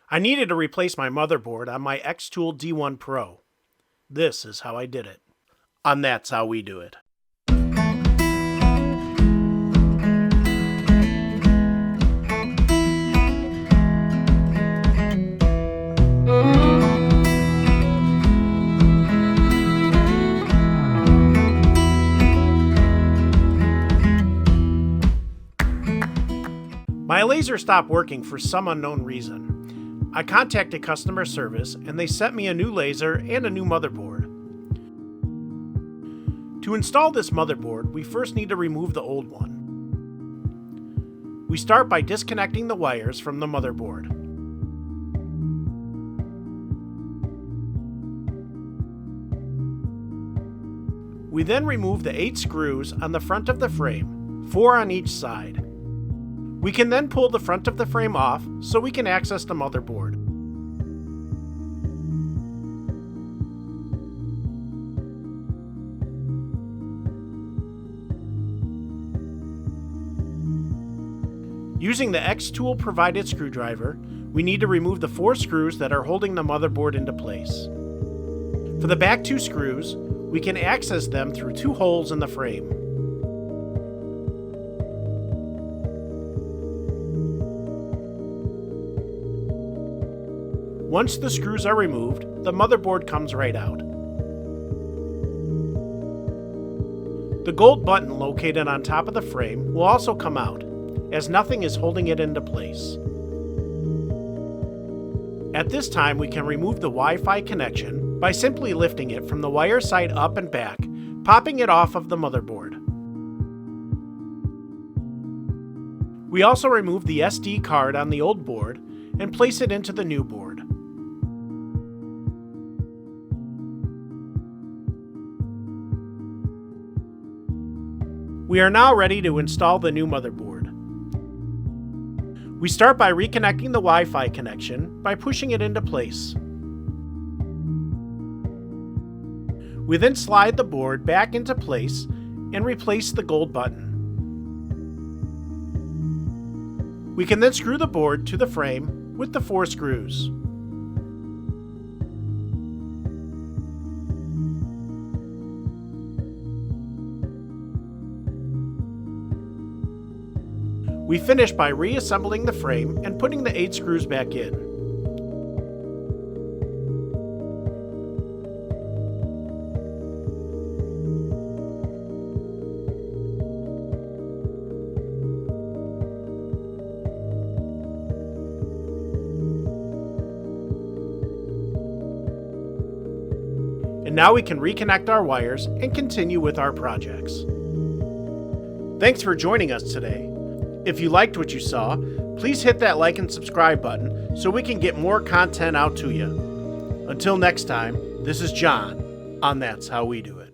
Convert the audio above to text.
I needed to replace my motherboard on my Xtool D1 Pro. This is how I did it. And that's how we do it. My laser stopped working for some unknown reason. I contacted customer service and they sent me a new laser and a new motherboard. To install this motherboard, we first need to remove the old one. We start by disconnecting the wires from the motherboard. We then remove the 8 screws on the front of the frame, 4 on each side. We can then pull the front of the frame off so we can access the motherboard. Using the Xtool provided screwdriver, we need to remove the 4 screws that are holding the motherboard into place. For the back 2 screws, we can access them through 2 holes in the frame. Once the screws are removed, the motherboard comes right out. The gold button located on top of the frame will also come out, as nothing is holding it into place. At this time, we can remove the Wi-Fi connection by simply lifting it from the wire side up and back, popping it off of the motherboard. We also remove the SD card on the old board and place it into the new board. We are now ready to install the new motherboard. We start by reconnecting the Wi-Fi connection by pushing it into place. We then slide the board back into place and replace the gold button. We can then screw the board to the frame with the 4 screws. We finish by reassembling the frame and putting the 8 screws back in. And now we can reconnect our wires and continue with our projects. Thanks for joining us today. If you liked what you saw, please hit that like and subscribe button so we can get more content out to you. Until next time, this is John on That's How We Do It.